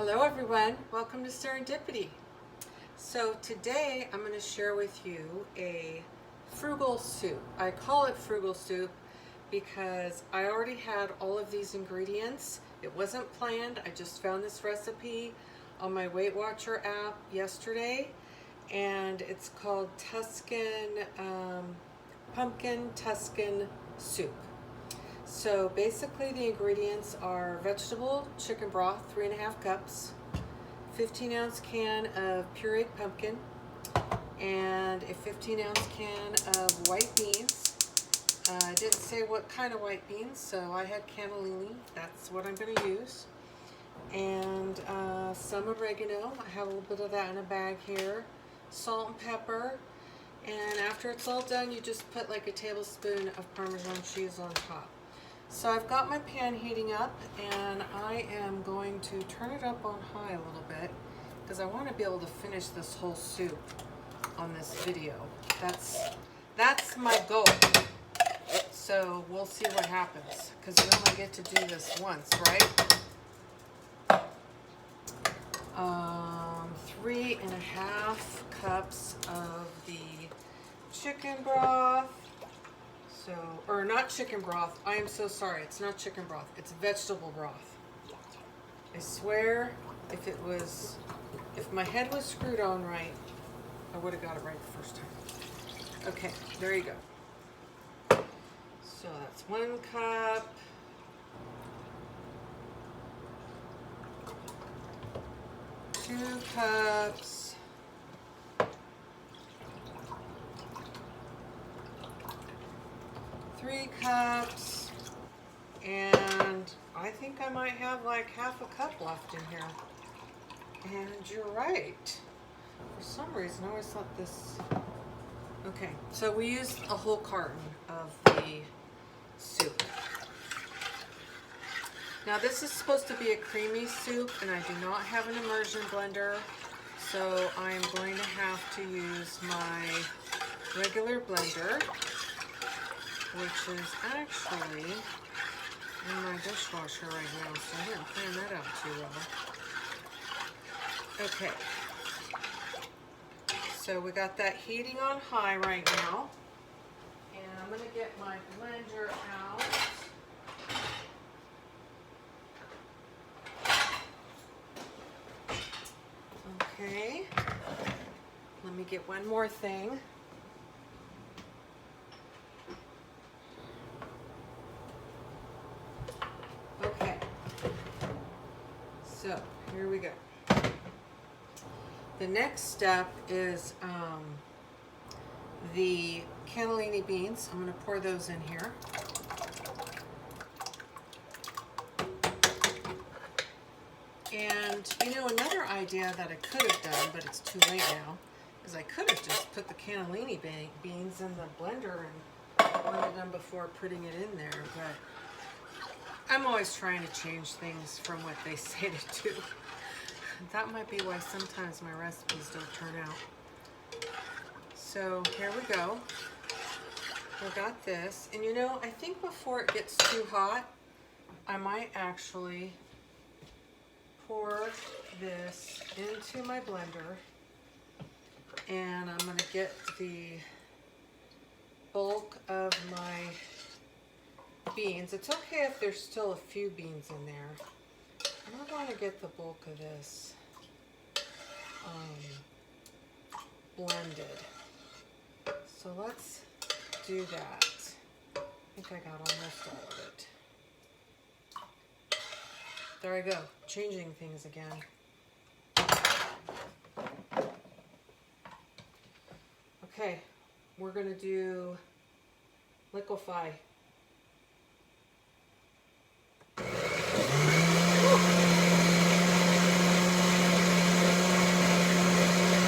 Hello everyone, welcome to Serendipity. So today I'm going to share with you a frugal soup. I call it frugal soup because I already had all of these ingredients. It wasn't planned, I just found this recipe on my Weight Watcher app yesterday, and it's called Tuscan, pumpkin Tuscan soup. So basically the ingredients are vegetable chicken broth, 3.5 cups, 15-ounce can of pureed pumpkin, and a 15-ounce can of white beans. I didn't say what kind of white beans, so I had cannellini. That's what I'm going to use. And some oregano. I have a little bit of that in a bag here. Salt and pepper. And after it's all done, you just put like a tablespoon of Parmesan cheese on top. So I've got my pan heating up, and I am going to turn it up on high a little bit because I want to be able to finish this whole soup on this video. That's my goal. So we'll see what happens because we only get to do this once, right? 3.5 cups of the chicken broth. So, or not chicken broth, I am so sorry, it's not chicken broth, it's vegetable broth. I swear, if my head was screwed on right, I would have got it right the first time. Okay, there you go. So that's 1 cup. Two cups. Three cups, and I think I might have like half a cup left in here. And you're right. For some reason, I always thought this. Okay, so we used a whole carton of the soup. Now this is supposed to be a creamy soup, and I do not have an immersion blender, so I am going to have to use my regular blender, which is actually in my dishwasher right now, so I didn't plan that out too well. Okay, so we got that heating on high right now, and I'm going to get my blender out. Okay, let me get one more thing. Okay, so here we go. The next step is the cannellini beans. I'm going to pour those in here. And you know, another idea that I could have done, but it's too late now, is I could have just put the cannellini beans in the blender and blended them before putting it in there, but I'm always trying to change things from what they say to do. That might be why sometimes my recipes don't turn out. So here we go. I got this, and you know, I think before it gets too hot, I might actually pour this into my blender, and I'm going to get the bulk of my beans. It's okay if there's still a few beans in there. I'm going to get the bulk of this blended. So let's do that. I think I got almost all of it. There I go, changing things again. Okay, we're going to do liquefy.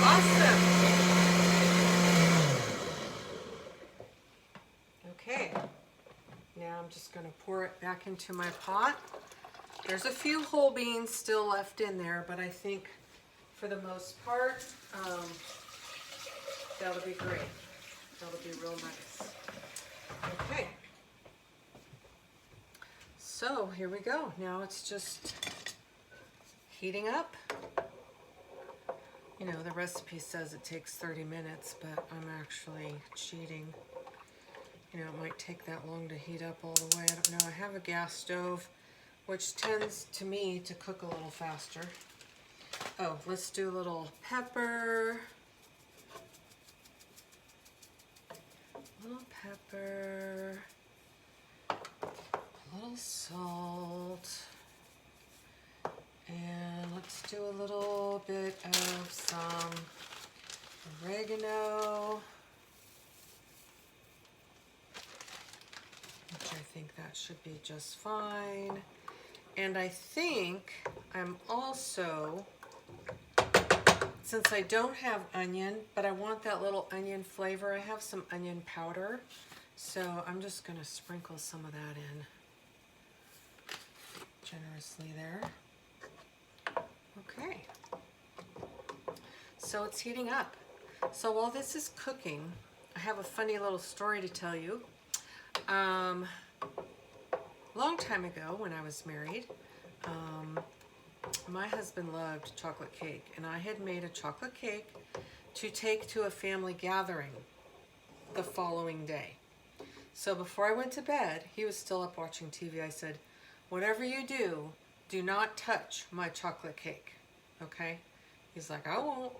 Awesome. Okay, now I'm just going to pour it back into my pot. There's a few whole beans still left in there, but I think for the most part, that'll be great. That'll be real nice. Okay. So here we go. Now it's just heating up. You know, the recipe says it takes 30 minutes, but I'm actually cheating. You know, it might take that long to heat up all the way. I don't know. I have a gas stove, which tends to me to cook a little faster. Oh, let's do a little pepper. A little pepper. A little salt. And let's do a little bit of some oregano, which I think that should be just fine. And I think I'm also, since I don't have onion, but I want that little onion flavor, I have some onion powder. So I'm just going to sprinkle some of that in generously there. Okay, so it's heating up. So while this is cooking, I have a funny little story to tell you. Long time ago when I was married, my husband loved chocolate cake, and I had made a chocolate cake to take to a family gathering the following day. So before I went to bed, he was still up watching TV. I said, whatever you do, do not touch my chocolate cake, okay? He's like, I won't.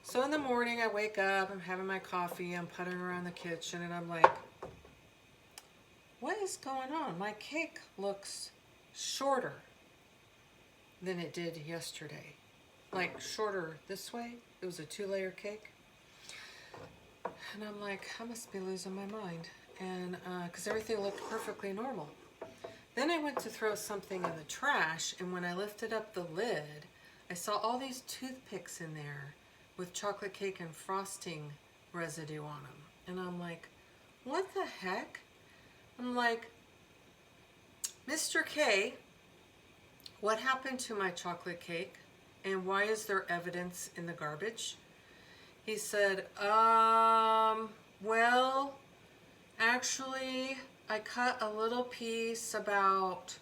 So in the morning, I wake up, I'm having my coffee, I'm puttering around the kitchen, and I'm like, what is going on? My cake looks shorter than it did yesterday. Like shorter this way. It was a 2-layer cake. And I'm like, I must be losing my mind. And because everything looked perfectly normal. Then I went to throw something in the trash, and when I lifted up the lid, I saw all these toothpicks in there with chocolate cake and frosting residue on them. And I'm like, what the heck? I'm like, Mr. K, what happened to my chocolate cake? And why is there evidence in the garbage? He said, well, actually, I cut a little piece about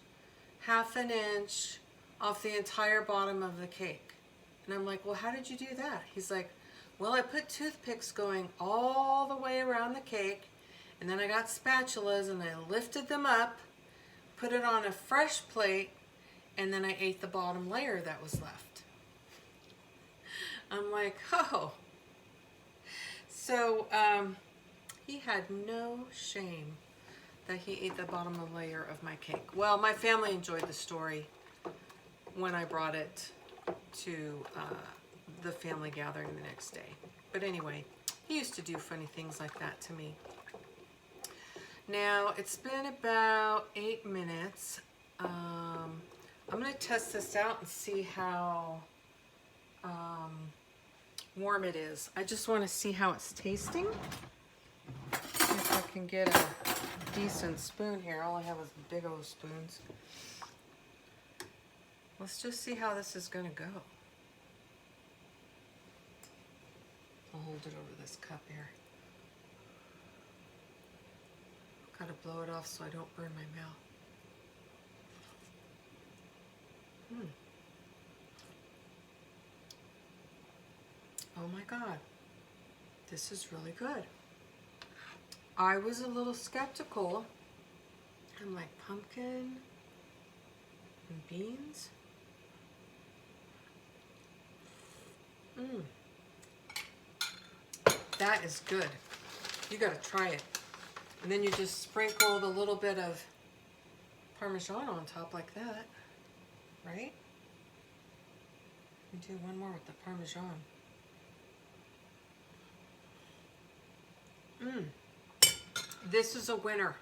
1/2 inch off the entire bottom of the cake. And I'm like, well, how did you do that? He's like, well, I put toothpicks going all the way around the cake, and then I got spatulas and I lifted them up, put it on a fresh plate, and then I ate the bottom layer that was left. I'm like, oh. So he had no shame that he ate the bottom layer of my cake. Well, my family enjoyed the story when I brought it to the family gathering the next day. But anyway, he used to do funny things like that to me. Now, it's been about 8 minutes. I'm going to test this out and see how warm it is. I just want to see how it's tasting. See if I can get a decent spoon here. All I have is big old spoons. Let's just see how this is going to go. I'll hold it over this cup here. Got to blow it off so I don't burn my mouth. Oh my God, this is really good. I was a little skeptical. I'm like, pumpkin and beans. That is good. You gotta try it. And then you just sprinkle the little bit of Parmesan on top like that, right? We do one more with the Parmesan. This is a winner.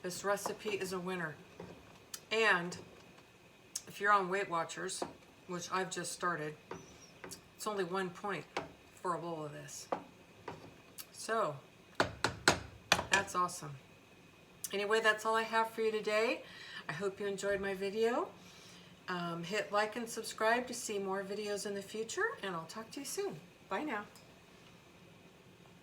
This recipe is a winner. And if you're on Weight Watchers, which I've just started, it's only 1 point for a bowl of this. So, that's awesome. Anyway, that's all I have for you today. I hope you enjoyed my video. Hit like and subscribe to see more videos in the future, and I'll talk to you soon. Bye now.